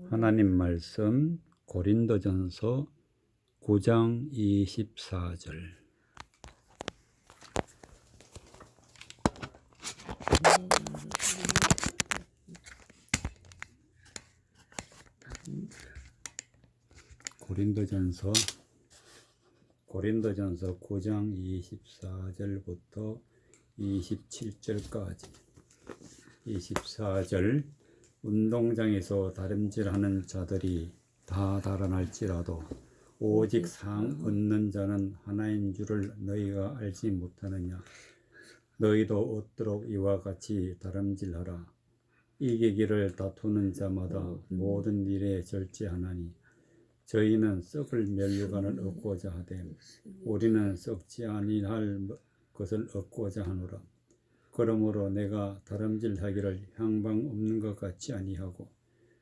하나님 말씀 고린도전서 9장 24절. 고린도전서 9장 24절부터 27절까지. 24절. 운동장에서 다름질하는 자들이 다 달아날지라도 오직 상 얻는 자는 하나인 줄을 너희가 알지 못하느냐. 너희도 얻도록 이와 같이 다름질하라. 이기기를 다투는 자마다 모든 일에 절제하나니 저희는 썩을 면류관을 얻고자 하되 우리는 썩지 아니할 것을 얻고자 하노라. 그러므로 내가 다름질하기를 향방 없는 것 같이 아니하고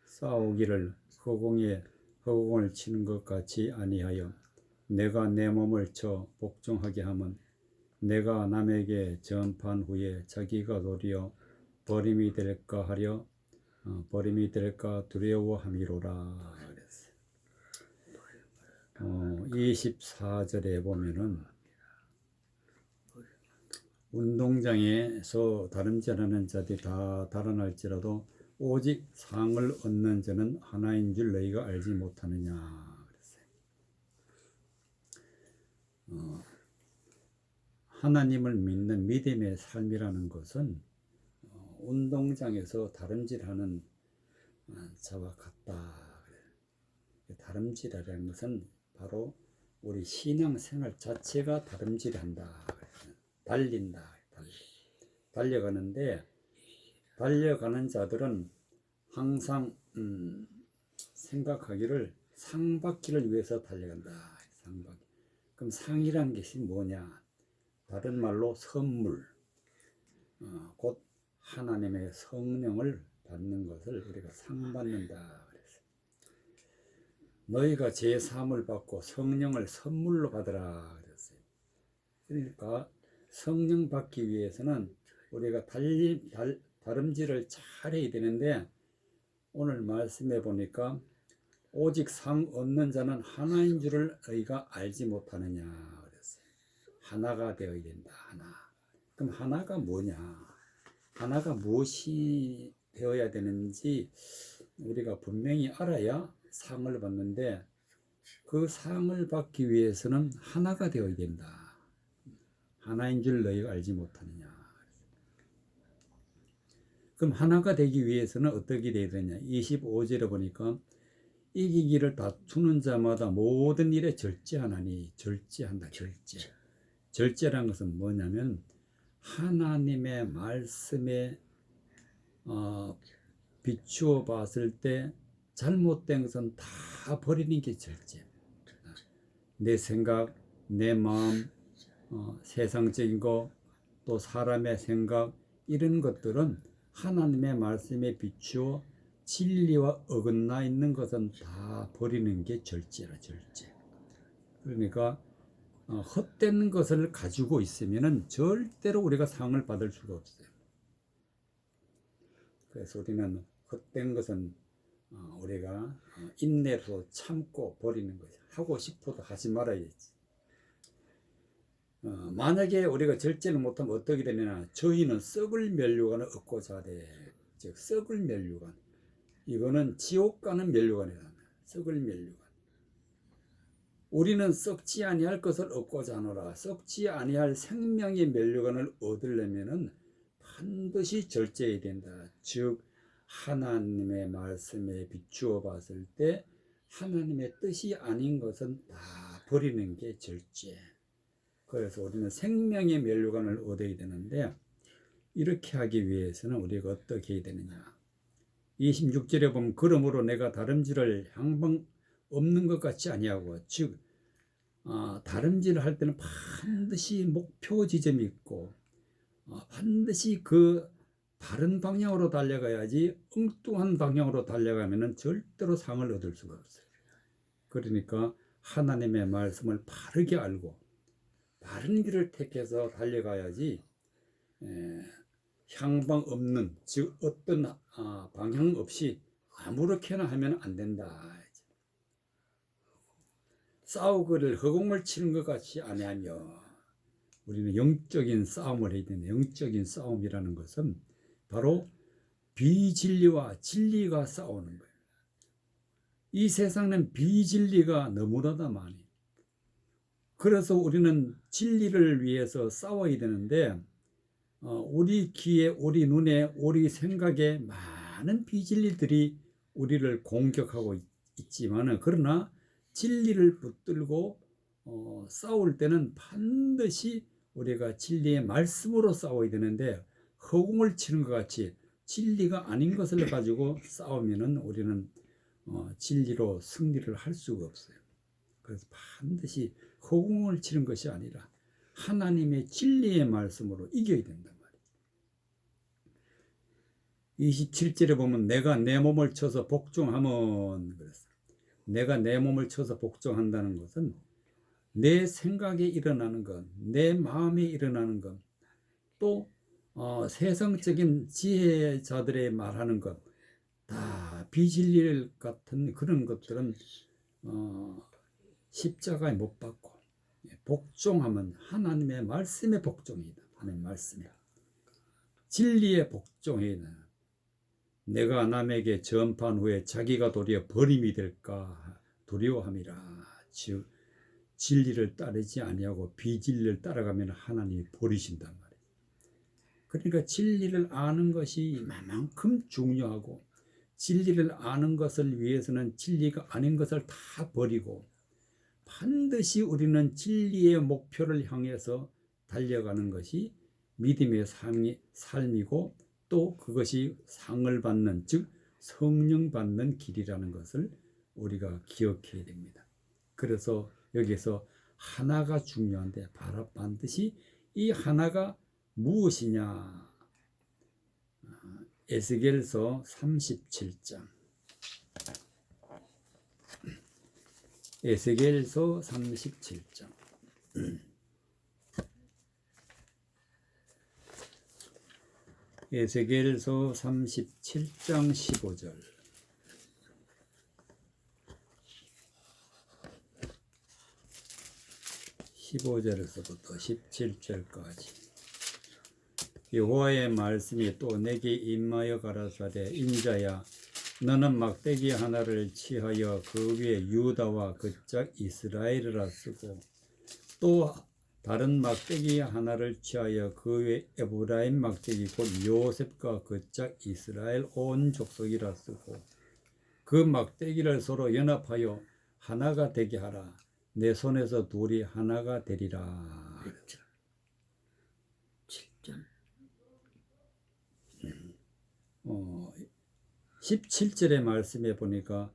싸우기를 허공을 치는 것 같이 아니하여 내가 내 몸을 쳐 복종하게 하면 내가 남에게 전판 후에 자기가 도리어 버림이 될까 두려워함이로라. 24절에 보면은 운동장에서 다름질하는 자들이 다 달아날지라도 오직 상을 얻는 자는 하나인 줄 너희가 알지 못하느냐. 하나님을 믿는 믿음의 삶이라는 것은 운동장에서 다름질하는 자와 같다. 다름질이라는 것은 바로 우리 신앙생활 자체가 다름질한다. 달려가는데 달려가는 자들은 항상 생각하기를 상 받기를 위해서 달려간다. 상받기. 그럼 상이란 것이 뭐냐? 다른 말로 선물, 곧 하나님의 성령을 받는 것을 우리가 상 받는다. 너희가 제 사함을 받고 성령을 선물로 받으라 그랬어요. 그러니까 성령 받기 위해서는 우리가 다름질을 잘 해야 되는데 오늘 말씀해 보니까 오직 상 얻는 자는 하나인 줄을 너희가 알지 못하느냐 그랬어요. 하나가 되어야 된다. 하나. 그럼 하나가 뭐냐? 하나가 무엇이 되어야 되는지 우리가 분명히 알아야 상을 받는데 그 상을 받기 위해서는 하나가 되어야 된다. 하나인 줄 너희가 알지 못하느냐. 그럼 하나가 되기 위해서는 어떻게 되어야 되냐. 25절에 보니까 이기기를 다투는 자마다 모든 일에 절제하나니. 절제한다. 절제란 것은 뭐냐면 하나님의 말씀에 비추어 봤을 때 잘못된 것은 다 버리는 게 절제. 내 생각, 내 마음, 세상적인 거, 또 사람의 생각, 이런 것들은 하나님의 말씀에 비추어 진리와 어긋나 있는 것은 다 버리는 게 절제라. 절제. 그러니까 헛된 것을 가지고 있으면은 절대로 우리가 상을 받을 수가 없어요. 그래서 우리는 헛된 것은 우리가 인내로 참고 버리는 거죠. 하고 싶어도 하지 말아야지. 만약에 우리가 절제를 못하면 어떻게 되느냐. 저희는 썩을 면류관을 얻고자 하되. 즉 썩을 면류관. 이거는 지옥 가는 면류관이다. 썩을 면류관. 우리는 썩지 아니할 것을 얻고자 하노라. 썩지 아니할 생명의 면류관을 얻으려면은 반드시 절제해야 된다. 즉 하나님의 말씀에 비추어 봤을 때 하나님의 뜻이 아닌 것은 다 버리는 게 절제. 그래서 우리는 생명의 면류관을 얻어야 되는데 이렇게 하기 위해서는 우리가 어떻게 해야 되느냐. 26절에 보면 그러므로 내가 다름질을 향방 없는 것 같이 아니하고. 즉 다름질을 할 때는 반드시 목표 지점이 있고 반드시 그 바른 방향으로 달려가야지 엉뚱한 방향으로 달려가면 절대로 상을 얻을 수가 없어요. 그러니까 하나님의 말씀을 바르게 알고 바른 길을 택해서 달려가야지 향방 없는, 즉 어떤 방향 없이 아무렇게나 하면 안 된다. 싸우기를 허공을 치는 것 같이 아니하며 우리는 영적인 싸움을 해야 되는데, 영적인 싸움이라는 것은 바로 비진리와 진리가 싸우는 거예요. 이 세상은 비진리가 너무나도 많이. 그래서 우리는 진리를 위해서 싸워야 되는데, 우리 귀에, 우리 눈에, 우리 생각에 많은 비진리들이 우리를 공격하고 있지만은, 그러나 진리를 붙들고 싸울 때는 반드시 우리가 진리의 말씀으로 싸워야 되는데, 허공을 치는 것 같이 진리가 아닌 것을 가지고 싸우면은 우리는 진리로 승리를 할 수가 없어요. 그래서 반드시 허공을 치는 것이 아니라 하나님의 진리의 말씀으로 이겨야 된단 말이에요. 27절에 보면 내가 내 몸을 쳐서 복종하면 그랬어요. 내가 내 몸을 쳐서 복종한다는 것은 내 생각에 일어나는 것, 내 마음에 일어나는 것, 또 세상적인 지혜자들의 말하는 것, 다 비진리 같은 그런 것들은 십자가에 못 박고 복종하면 하나님의 말씀에 복종이다. 하나님의 말씀에 진리에 복종해야 된다. 내가 남에게 전파한 후에 자기가 도리어 버림이 될까 두려워함이라. 즉 진리를 따르지 아니하고 비진리를 따라가면 하나님이 버리신단 말이에요. 그러니까 진리를 아는 것이 만큼 중요하고, 진리를 아는 것을 위해서는 진리가 아닌 것을 다 버리고 반드시 우리는 진리의 목표를 향해서 달려가는 것이 믿음의 삶이고, 또 그것이 상을 받는, 즉 성령 받는 길이라는 것을 우리가 기억해야 됩니다. 그래서 여기서 하나가 중요한데, 바로 반드시 이 하나가 무엇이냐. 에스겔서 37장. 에스겔서 37장. 에스겔서 37장 15절. 15절에서부터 17절까지. 여호와의 말씀이 또 내게 임하여 가라사대, 인자야, 너는 막대기 하나를 취하여 그 위에 유다와 그짝 이스라엘이라 쓰고, 또 다른 막대기 하나를 취하여 그 위에 에브라임 막대기 곧 요셉과 그짝 이스라엘 온 족속이라 쓰고, 그 막대기를 서로 연합하여 하나가 되게 하라. 내 손에서 둘이 하나가 되리라. 7절. 17절의 말씀에 보니까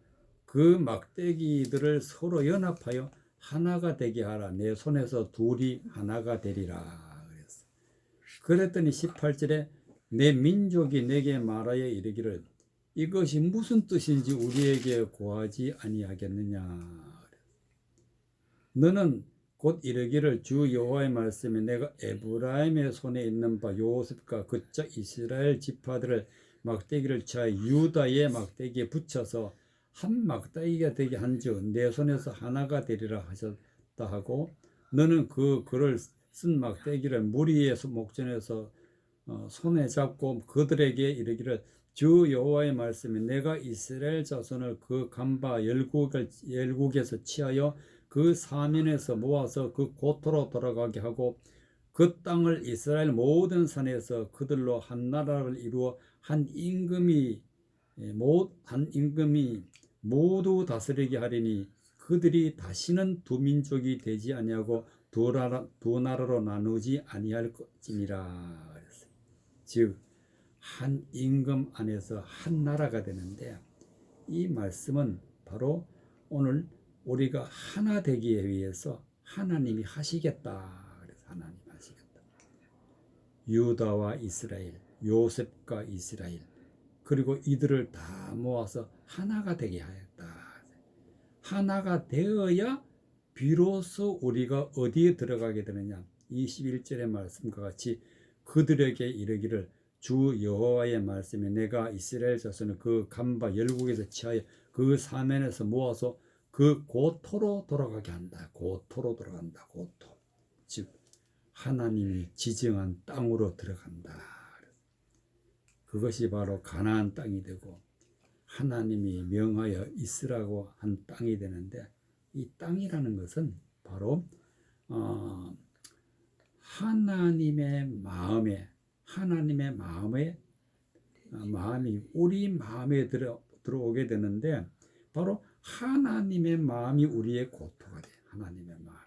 그 막대기들을 서로 연합하여 하나가 되게 하라. 내 손에서 둘이 하나가 되리라. 그랬더니 18절에 내 민족이 내게 말하여 이르기를 이것이 무슨 뜻인지 우리에게 고하지 아니하겠느냐. 너는 곧 이르기를 주 여호와의 말씀에 내가 에브라임의 손에 있는 바 요셉과 그짝 이스라엘 지파들을 막대기를 취하여 유다의 막대기에 붙여서 한 막대기가 되게 한즉 내 손에서 하나가 되리라 하셨다 하고, 너는 그 글을 쓴 막대기를 무리의 목전에서 손에 잡고 그들에게 이르기를 주 여호와의 말씀에 내가 이스라엘 자손을 그 간바 열국에서 취하여 그 사면에서 모아서 그 고토로 돌아가게 하고, 그 땅을 이스라엘 모든 산에서 그들로 한 나라를 이루어 한 임금이 모두 다스리게 하리니 그들이 다시는 두 민족이 되지 아니하고 두 나라로 나누지 아니할 것이니라. 즉 한 임금 안에서 한 나라가 되는데, 이 말씀은 바로 오늘 우리가 하나 되기 위해서 하나님이 하시겠다. 그래서 하나님이 하시겠다. 유다와 이스라엘, 요셉과 이스라엘, 그리고 이들을 다 모아서 하나가 되게 하였다. 하나가 되어야 비로소 우리가 어디에 들어가게 되느냐. 21절의 말씀과 같이 그들에게 이르기를 주 여호와의 말씀에 내가 이스라엘 자손을 그 간바 열국에서 취하여 그 사면에서 모아서 그 고토로 돌아가게 한다. 고토로 돌아간다. 고토. 즉 하나님이 지정한 땅으로 들어간다. 그것이 바로 가나안 땅이 되고 하나님이 명하여 있으라고 한 땅이 되는데, 이 땅이라는 것은 바로 하나님의 마음이 우리 마음에 들어오게 되는데, 바로 하나님의 마음이 우리의 고토가 돼. 하나님의 마음.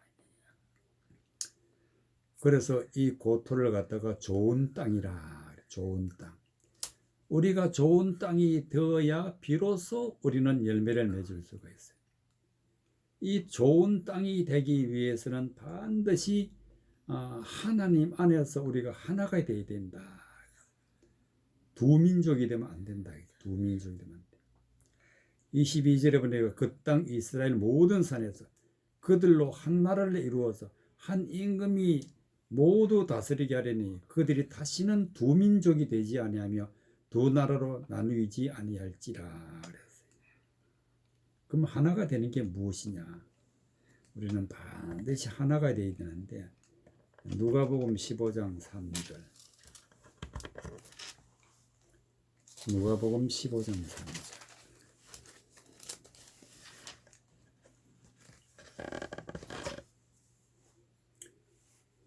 그래서 이 고토를 갖다가 좋은 땅이라. 좋은 땅. 우리가 좋은 땅이 되어야 비로소 우리는 열매를 맺을 수가 있어요. 이 좋은 땅이 되기 위해서는 반드시 하나님 안에서 우리가 하나가 되어야 된다. 두 민족이 되면 안 된다. 두 민족이 되면 안 돼. 22절에 보니까 그 땅 이스라엘 모든 산에서 그들로 한 나라를 이루어서 한 임금이 모두 다스리게 하려니 그들이 다시는 두 민족이 되지 아니하며 두 나라로 나누이지 아니할지라. 그럼 하나가 되는 게 무엇이냐? 우리는 반드시 하나가 되어야 되는데, 누가복음 15장 3절. 누가복음 15장 3절.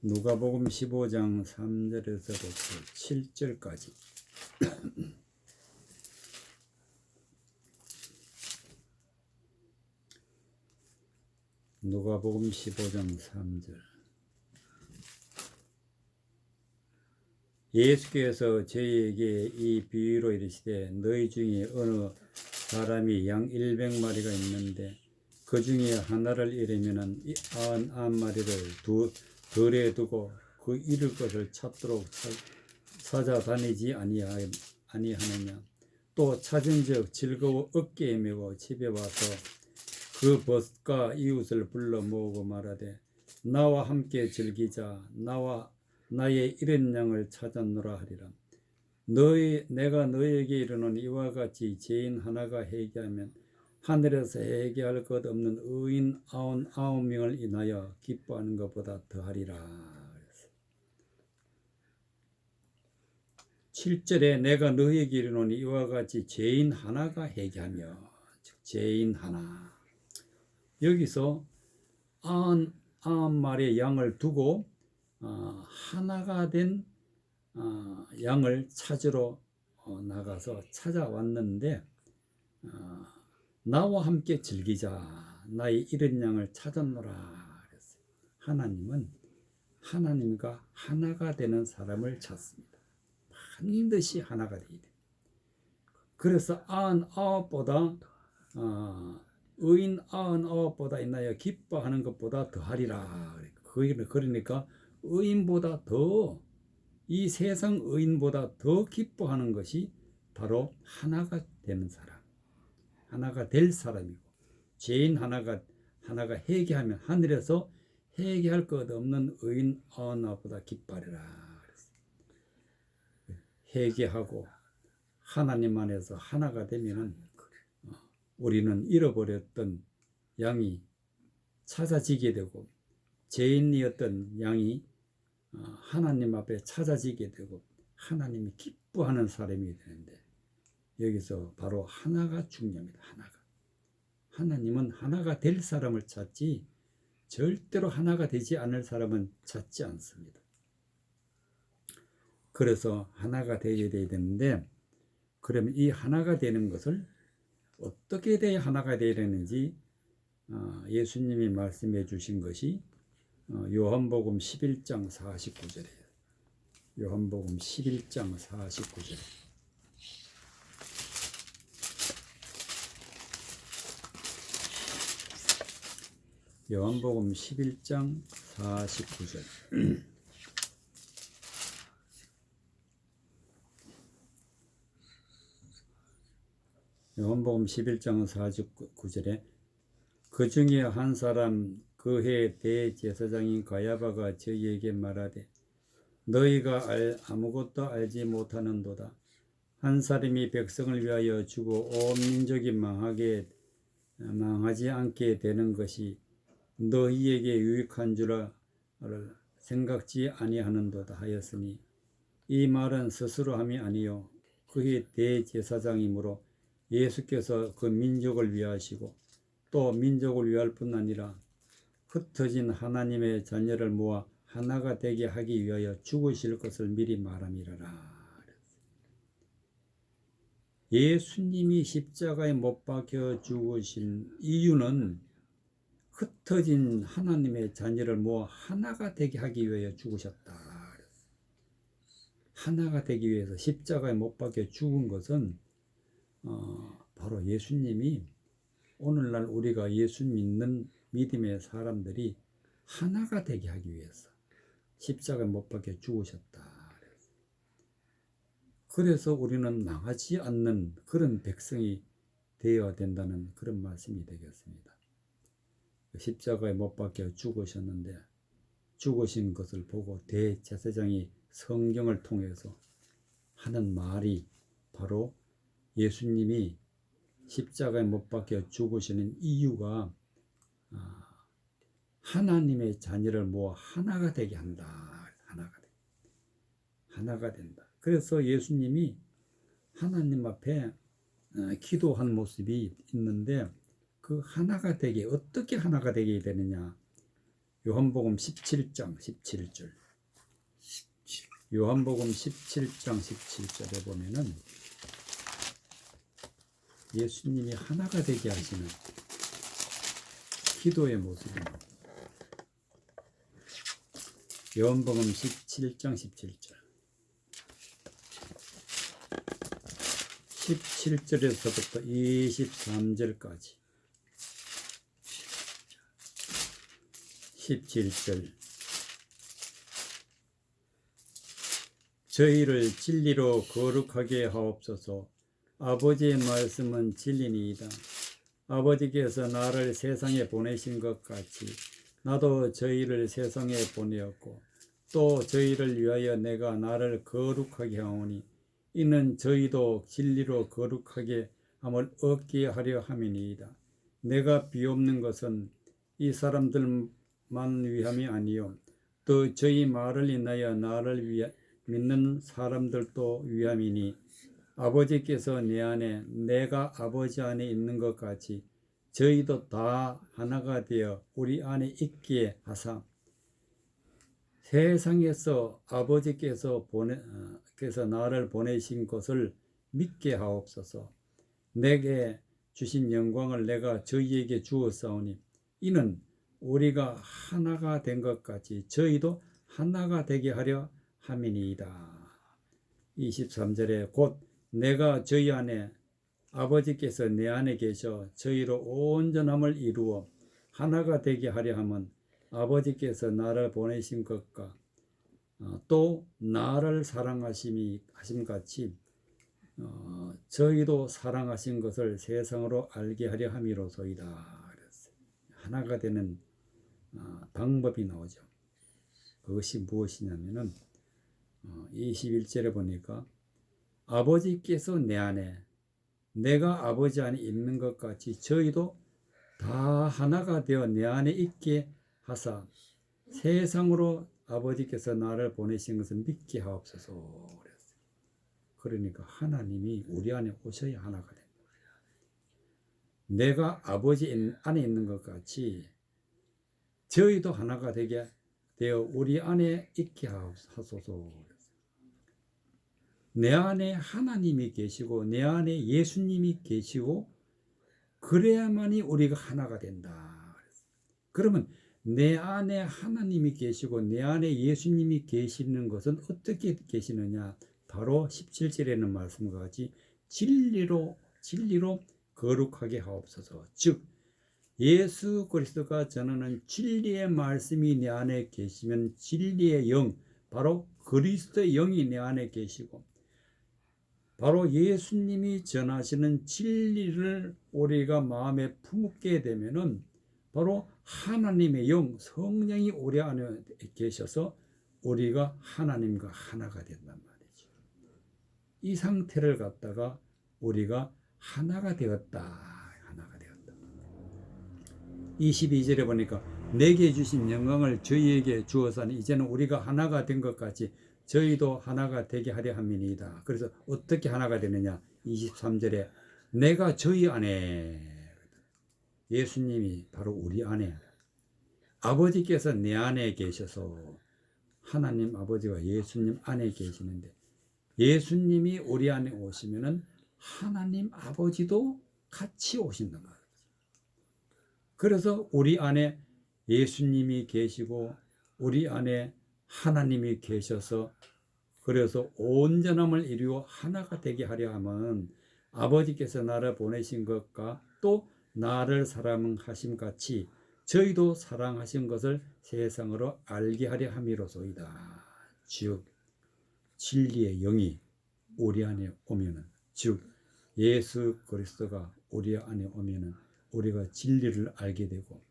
누가복음 15장 3절에서부터 7절까지. 누가복음 15장 3절. 예수께서 저희에게 이 비유로 이르시되 너희 중에 어느 사람이 양 100마리가 있는데 그 중에 하나를 잃으면은 99마리를 덜에 두고 그 잃을 것을 찾도록 찾아다니지 아니하느냐. 또 찾은즉 즐거워 어깨에 메고 집에 와서 그 벗과 이웃을 불러 모으고 말하되 나와 함께 즐기자. 나의 잃은 양을 찾았노라 하리라. 내가 너에게 이르노니 이와 같이 죄인 하나가 회개하면 하늘에서 회개할 것 없는 의인 99명을 인하여 기뻐하는 것보다 더하리라. 7절에 내가 너에게 이르노니 이와 같이 죄인 하나가 회개하며, 즉 죄인 하나. 여기서 99마리의 양을 두고 하나가 된 양을 찾으러 나가서 찾아왔는데, 나와 함께 즐기자. 나의 잃은 양을 찾았노라 그랬어요. 하나님은 하나님과 하나가 되는 사람을 찾습니다. 반드시 하나가 되어야 돼요. 그래서 99보다 의인 99보다 인하여 기뻐하는 것보다 더하리라. 그러니까 의인보다 더, 이 세상 의인보다 더 기뻐하는 것이 바로 하나가 되는 사람, 하나가 될 사람이고, 죄인 하나가 회개하면 하늘에서 회개할 것 없는 의인 99보다 기뻐하리라. 회개하고 하나님 안에서 하나가 되면은 우리는 잃어버렸던 양이 찾아지게 되고, 죄인이었던 양이 하나님 앞에 찾아지게 되고 하나님이 기뻐하는 사람이 되는데, 여기서 바로 하나가 중요합니다. 하나님은 하나가 될 사람을 찾지 절대로 하나가 되지 않을 사람은 찾지 않습니다. 그래서 하나가 되어야 되는데, 그러면 이 하나가 되는 것을 어떻게 돼야 하나가 되는지 예수님이 말씀해 주신 것이 요한복음 11장 49절이에요. 요한복음 11장 49절. 요한복음 11장 49절. 요한복음 11장 49절에 그 중에 한 사람 그 해 대제사장인 가야바가 저희에게 말하되 너희가 아무것도 알지 못하는도다. 한 사람이 백성을 위하여 주고 온 민족이 망하지 않게 되는 것이 너희에게 유익한 줄을 생각지 아니하는도다 하였으니, 이 말은 스스로 함이 아니요 그의 대제사장이므로 예수께서 그 민족을 위하시고 또 민족을 위할 뿐 아니라 흩어진 하나님의 자녀를 모아 하나가 되게 하기 위하여 죽으실 것을 미리 말함이라라. 예수님이 십자가에 못 박혀 죽으신 이유는 흩어진 하나님의 자녀를 모아 하나가 되게 하기 위하여 죽으셨다. 하나가 되기 위해서 십자가에 못 박혀 죽은 것은 바로 예수님이 오늘날 우리가 예수 믿는 믿음의 사람들이 하나가 되게 하기 위해서 십자가에 못 박혀 죽으셨다. 그래서 우리는 망하지 않는 그런 백성이 되어야 된다는 그런 말씀이 되겠습니다. 십자가에 못 박혀 죽으셨는데 죽으신 것을 보고 대제사장이 성경을 통해서 하는 말이 바로 예수님이 십자가에 못 박혀 죽으시는 이유가 하나님의 자녀를 모아 하나가 되게 한다. 하나가 된다. 그래서 예수님이 하나님 앞에 기도한 모습이 있는데, 그 하나가 되게 어떻게 하나가 되게 되느냐. 요한복음 17장 17절. 요한복음 17장 17절에 보면은 예수님이 하나가 되게 하시는 기도의 모습입니다. 요한복음 17장 17절. 17절에서부터 23절까지. 17절. 저희를 진리로 거룩하게 하옵소서. 아버지의 말씀은 진리니이다. 아버지께서 나를 세상에 보내신 것 같이 나도 저희를 세상에 보내었고 또 저희를 위하여 내가 나를 거룩하게 하오니, 이는 저희도 진리로 거룩하게 함을 얻게 하려 함이니이다. 내가 비옵는 것은 이 사람들만 위함이 아니요 또 저희 말을 인하여 나를 믿는 사람들도 위함이니, 아버지께서 내 안에 내가 아버지 안에 있는 것 같이 저희도 다 하나가 되어 우리 안에 있게 하사 세상에서 아버지께서 나를 보내신 것을 믿게 하옵소서. 내게 주신 영광을 내가 저희에게 주었사오니, 이는 우리가 하나가 된 것 같이 저희도 하나가 되게 하려 함이니이다. 23절에 곧 내가 저희 안에 아버지께서 내 안에 계셔 저희로 온전함을 이루어 하나가 되게 하려 함은, 아버지께서 나를 보내신 것과 또 나를 사랑하심 같이 저희도 사랑하신 것을 세상으로 알게 하려 함이로소이다. 하나가 되는 방법이 나오죠. 그것이 무엇이냐면은 21절에 보니까 아버지께서 내 안에 내가 아버지 안에 있는 것 같이 저희도 다 하나가 되어 내 안에 있게 하사 세상으로 아버지께서 나를 보내신 것을 믿게 하옵소서. 그러니까 하나님이 우리 안에 오셔야 하나가 됩니다. 내가 아버지 안에 있는 것 같이 저희도 하나가 되게 되어 우리 안에 있게 하소서. 내 안에 하나님이 계시고 내 안에 예수님이 계시고 그래야만이 우리가 하나가 된다. 그러면 내 안에 하나님이 계시고 내 안에 예수님이 계시는 것은 어떻게 계시느냐? 바로 17절에는 말씀과 같이 진리로 거룩하게 하옵소서. 즉 예수 그리스도가 전하는 진리의 말씀이 내 안에 계시면 진리의 영, 바로 그리스도의 영이 내 안에 계시고 바로 예수님이 전하시는 진리를 우리가 마음에 품게 되면은 바로 하나님의 영, 성령이 우리 안에 계셔서 우리가 하나님과 하나가 된단 말이죠. 이 상태를 갖다가 우리가 하나가 되었다. 하나가 되었다. 22절에 보니까 내게 주신 영광을 저희에게 주어서는 이제는 우리가 하나가 된 것 같이 저희도 하나가 되게 하려 함이니이다. 그래서 어떻게 하나가 되느냐? 23절에 내가 저희 안에, 예수님이 바로 우리 안에, 아버지께서 내 안에 계셔서, 하나님 아버지가 예수님 안에 계시는데 예수님이 우리 안에 오시면은 하나님 아버지도 같이 오신단 말이죠. 그래서 우리 안에 예수님이 계시고 우리 안에 하나님이 계셔서, 그래서 온전함을 이루어 하나가 되게 하려 하면 아버지께서 나를 보내신 것과 또 나를 사랑하심 같이 저희도 사랑하신 것을 세상으로 알게 하려 함이로소이다. 즉 진리의 영이 우리 안에 오면은, 즉 예수 그리스도가 우리 안에 오면은 우리가 진리를 알게 되고,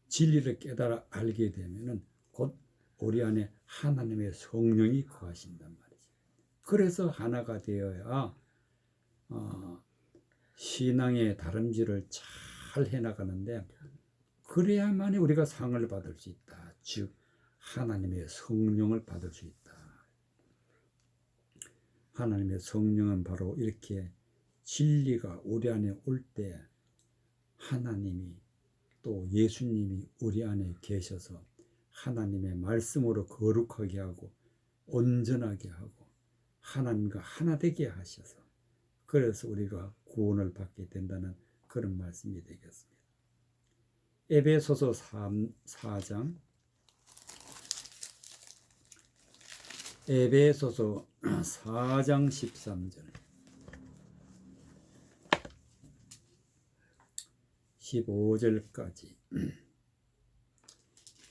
진리를 깨달아 알게 되면은 곧 우리 안에 하나님의 성령이 거하신단 말이죠. 그래서 하나가 되어야 신앙의 다름질을 잘 해나가는데, 그래야만 우리가 상을 받을 수 있다. 즉 하나님의 성령을 받을 수 있다. 하나님의 성령은 바로 이렇게 진리가 우리 안에 올 때 하나님이 또 예수님이 우리 안에 계셔서 하나님의 말씀으로 거룩하게 하고 온전하게 하고 하나님과 하나 되게 하셔서, 그래서 우리가 구원을 받게 된다는 그런 말씀이 되겠습니다. 에베소서 4장, 에베소서 4장 13절 15절까지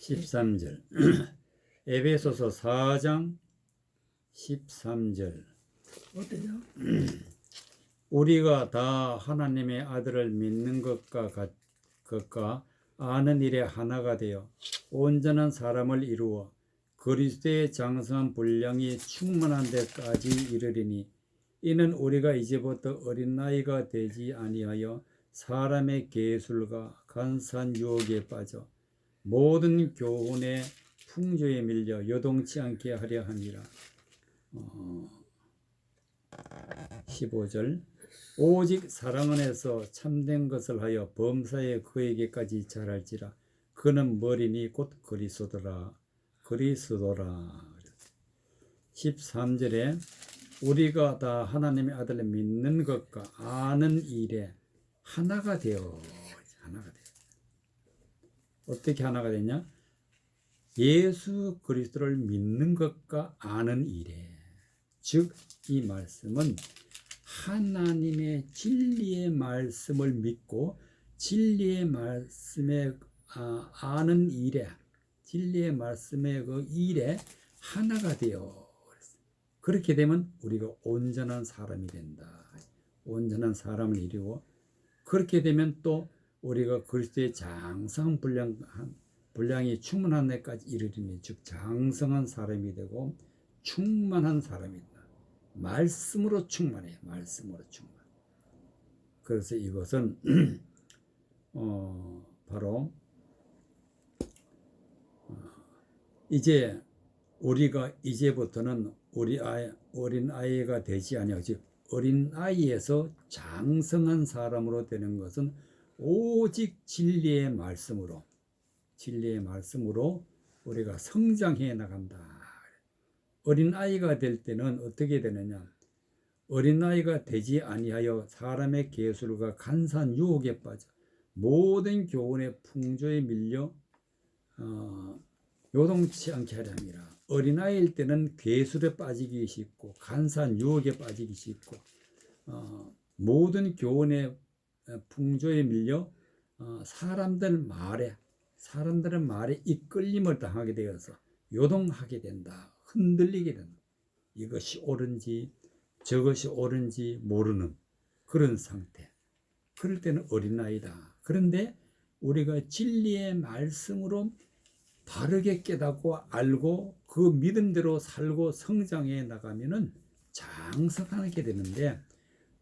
13절 에베소서 4장 13절 어때요? 우리가 다 하나님의 아들을 믿는 것과 아는 일에 하나가 되어 온전한 사람을 이루어 그리스도의 장성한 분량이 충만한 데까지 이르리니, 이는 우리가 이제부터 어린 나이가 되지 아니하여 사람의 계술과 간사한 유혹에 빠져 모든 교훈의 풍조에 밀려 요동치 않게 하려 함이라. 15절 오직 사랑 안에서 참된 것을 하여 범사에 그에게까지 자랄지라. 그는 머리니 곧 그리스도라. 13절에 우리가 다 하나님의 아들을 믿는 것과 아는 일에 하나가 되어, 어떻게 하나가 되냐? 예수 그리스도를 믿는 것과 아는 일에, 즉 이 말씀은 하나님의 진리의 말씀을 믿고 진리의 말씀에 아는 일에, 진리의 말씀의 그 일에 하나가 되어, 그렇게 되면 우리가 온전한 사람이 된다. 온전한 사람을 이루고, 그렇게 되면 또 우리가 그리스도의 장성한 분량이 충만한 데까지 이르리니, 즉 장성한 사람이 되고 충만한 사람이다. 말씀으로 충만해. 말씀으로 충만. 그래서 이것은 바로 이제 우리가 이제부터는 어린 아이가 되지 아니하고, 즉 어린 아이에서 장성한 사람으로 되는 것은 오직 진리의 말씀으로 우리가 성장해 나간다. 어린 아이가 될 때는 어떻게 되느냐? 어린 아이가 되지 아니하여 사람의 계술과 간사한 유혹에 빠져 모든 교훈의 풍조에 밀려 요동치 않게 하려 함이라. 어린아이일 때는 괴술에 빠지기 쉽고 간사한 유혹에 빠지기 쉽고 모든 교훈의 풍조에 밀려 사람들의 말에 이끌림을 당하게 되어서 요동하게 된다. 흔들리게 된다. 이것이 옳은지 저것이 옳은지 모르는 그런 상태. 그럴 때는 어린아이다. 그런데 우리가 진리의 말씀으로 바르게 깨닫고 알고 그 믿음대로 살고 성장해 나가면은 장성하게 되는데,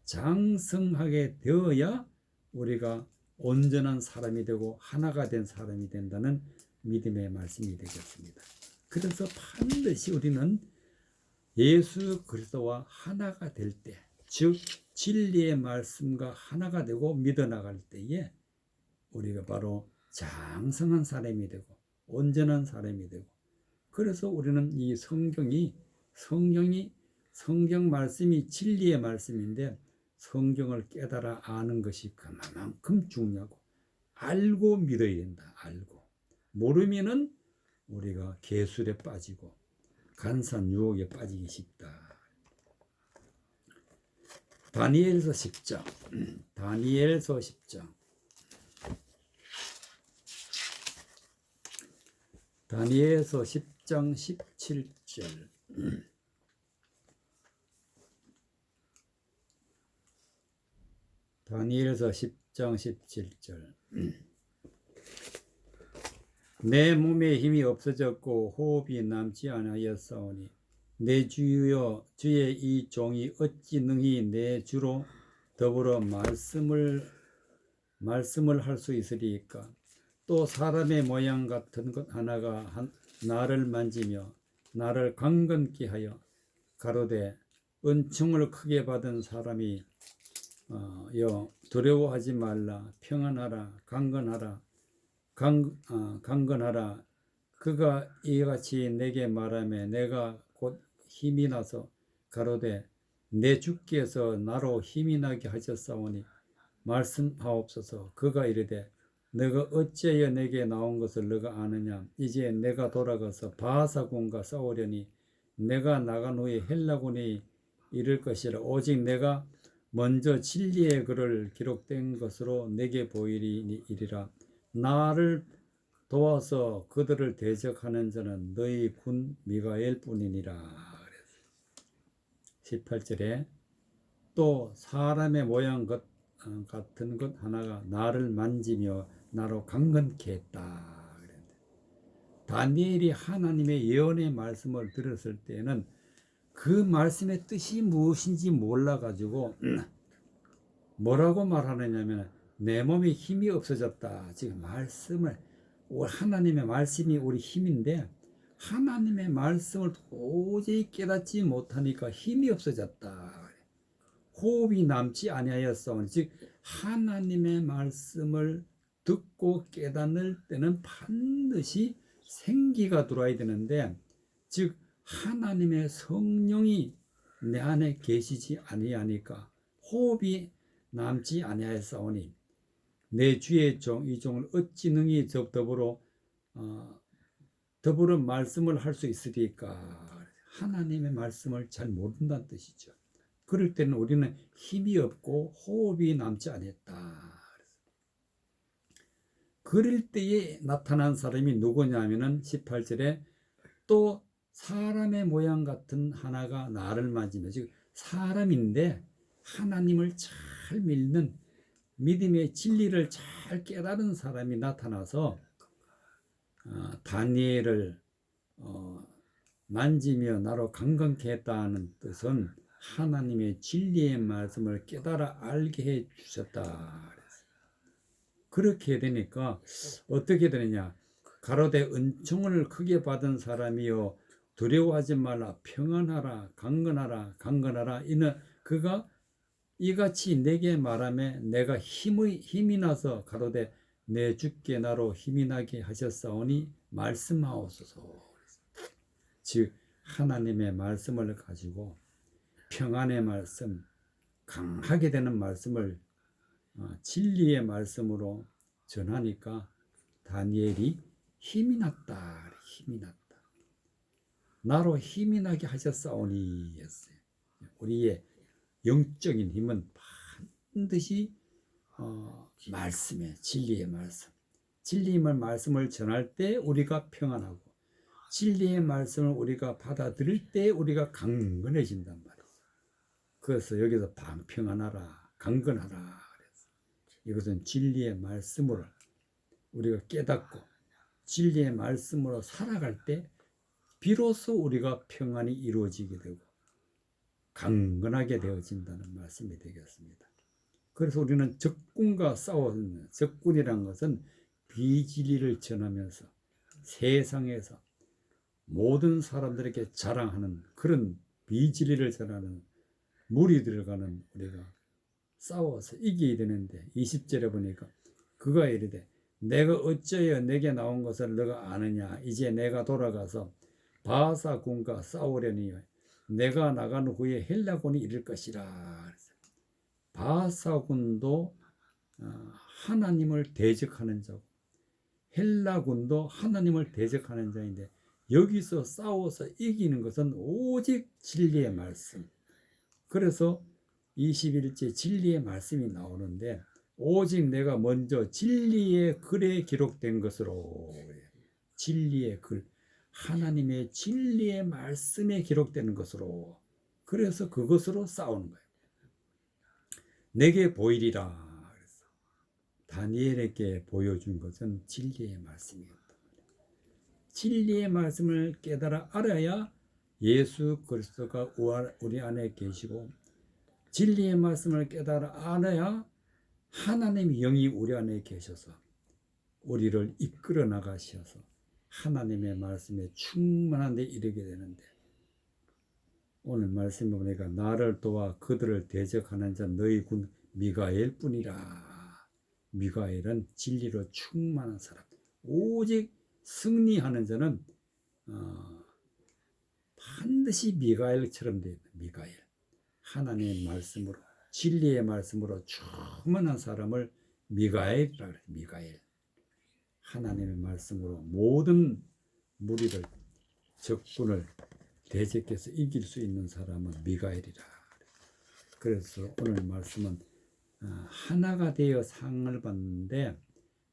장성하게 되어야 우리가 온전한 사람이 되고 하나가 된 사람이 된다는 믿음의 말씀이 되겠습니다. 그래서 반드시 우리는 예수 그리스도와 하나가 될 때, 즉 진리의 말씀과 하나가 되고 믿어 나갈 때에 우리가 바로 장성한 사람이 되고 온전한 사람이 되고, 그래서 우리는 이 성경 말씀이 진리의 말씀인데 성경을 깨달아 아는 것이 그만큼 중요하고, 알고 믿어야 된다. 알고 모르면은 우리가 계술에 빠지고 간산 유혹에 빠지기 쉽다. 다니엘서 10장 다니엘서 10장 다니엘서 10장 17절 다니엘서 10장 17절 내 몸에 힘이 없어졌고 호흡이 남지 않았사오니 내 주여 주의 이 종이 어찌 능히 내 주로 더불어 말씀을 할 수 있으리까. 또 사람의 모양 같은 것 하나가 나를 만지며 나를 강건케 하여 가로되 은총을 크게 받은 사람이 여 두려워하지 말라. 평안하라. 강건하라. 그가 이같이 내게 말하며 내가 곧 힘이 나서 가로되 내 주께서 나로 힘이 나게 하셨사오니 말씀하옵소서. 그가 이르되 너가 어찌하여 내게 나온 것을 너가 아느냐. 이제 내가 돌아가서 바하사군과 싸우려니 내가 나간 후에 헬라군이 이를 것이라. 오직 내가 먼저 진리의 글을 기록된 것으로 내게 보이리라. 나를 도와서 그들을 대적하는 자는 너희 군 미가엘 뿐이니라. 18절에 또 사람의 모양 같은 것 하나가 나를 만지며 나로 강건케 했다. 다니엘이 하나님의 예언의 말씀을 들었을 때는 그 말씀의 뜻이 무엇인지 몰라가지고 뭐라고 말하느냐면 내 몸에 힘이 없어졌다. 지금 하나님의 말씀이 우리 힘인데 하나님의 말씀을 도저히 깨닫지 못하니까 힘이 없어졌다. 호흡이 남지 아니하였사오니, 즉 하나님의 말씀을 듣고 깨닫을 때는 반드시 생기가 들어와야 되는데, 즉 하나님의 성령이 내 안에 계시지 아니하니까 호흡이 남지 아니하였사오니 내 주의 종 이 종을 어찌 능히 더불어 말씀을 할 수 있으리까. 하나님의 말씀을 잘 모른다는 뜻이죠. 그럴 때는 우리는 힘이 없고 호흡이 남지 않았다. 그럴 때에 나타난 사람이 누구냐면은 18절에 또 사람의 모양 같은 하나가 나를 만지며, 즉 사람인데 하나님을 잘 믿는 믿음의 진리를 잘 깨달은 사람이 나타나서 다니엘을 만지며 나로 강건케 했다는 뜻은 하나님의 진리의 말씀을 깨달아 알게 해 주셨다. 그렇게 되니까 어떻게 되느냐. 가로되 은총을 크게 받은 사람이요 두려워하지 말라. 평안하라. 강건하라. 이는 그가 이같이 내게 말하며 내가 힘이 나서 가로되 내 주께 나로 힘이 나게 하셨사오니 말씀하옵소서. 즉 하나님의 말씀을 가지고 평안의 말씀, 강하게 되는 말씀을 진리의 말씀으로 전하니까 다니엘이 힘이 났다. 나로 힘이 나게 하셨사오니 였어요. 우리의 영적인 힘은 반드시 말씀에 진리의 말씀을 전할 때 우리가 평안하고 진리의 말씀을 우리가 받아들일 때 우리가 강건해진단 말이에요. 그래서 여기서 평안하라, 강건하라. 이것은 진리의 말씀을 우리가 깨닫고 진리의 말씀으로 살아갈 때 비로소 우리가 평안이 이루어지게 되고 강건하게 되어진다는 말씀이 되겠습니다. 그래서 우리는 적군과 싸우는, 적군이란 것은 비진리를 전하면서 세상에서 모든 사람들에게 자랑하는 그런 비진리를 전하는 무리들과는 우리가 싸워서 이겨야 되는데 20절에 보니까 그가 이르되 내가 어찌하여 내게 나온 것을 너가 아느냐. 이제 내가 돌아가서 바하사군과 싸우려니 내가 나간 후에 헬라군이 이를 것이라. 바하사군도 하나님을 대적하는 자고 헬라군도 하나님을 대적하는 자인데 여기서 싸워서 이기는 것은 오직 진리의 말씀. 그래서 21절 진리의 말씀이 나오는데 오직 내가 먼저 진리의 글에 기록된 것으로, 진리의 글, 하나님의 진리의 말씀에 기록되는 것으로, 그래서 그것으로 싸우는 거예요. 내게 보이리라. 그래서 다니엘에게 보여준 것은 진리의 말씀이었다. 진리의 말씀을 깨달아 알아야 예수 그리스도가 우리 안에 계시고, 진리의 말씀을 깨달아 알아야 하나님의 영이 우리 안에 계셔서 우리를 이끌어 나가셔서 하나님의 말씀에 충만한 데 이르게 되는데, 오늘 말씀에 보니까 나를 도와 그들을 대적하는 자 너희 군 미가엘 뿐이라. 미가엘은 진리로 충만한 사람. 오직 승리하는 자는 반드시 미가엘처럼 되어 있다. 미가엘. 하나님의 말씀으로, 진리의 말씀으로 충만한 사람을 미가엘이라고 해요. 미가엘. 하나님의 말씀으로 모든 무리를, 적군을 대적해서 이길 수 있는 사람은 미가엘이라. 그래서 오늘 말씀은 하나가 되어 상을 받는데,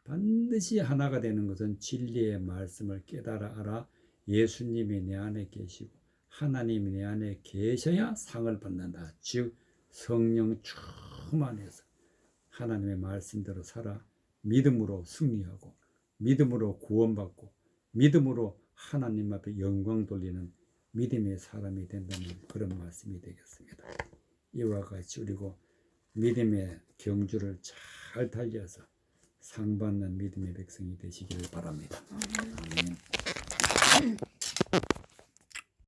반드시 하나가 되는 것은 진리의 말씀을 깨달아 알아 예수님이 내 안에 계시고 하나님이 내 안에 계셔야 상을 받는다. 즉 성령 충만해서 하나님의 말씀대로 살아 믿음으로 승리하고 믿음으로 구원받고 믿음으로 하나님 앞에 영광 돌리는 믿음의 사람이 된다는 그런 말씀이 되겠습니다. 이와 같이 그리고 믿음의 경주를 잘 달려서 상 받는 믿음의 백성이 되시기를 바랍니다. 아멘.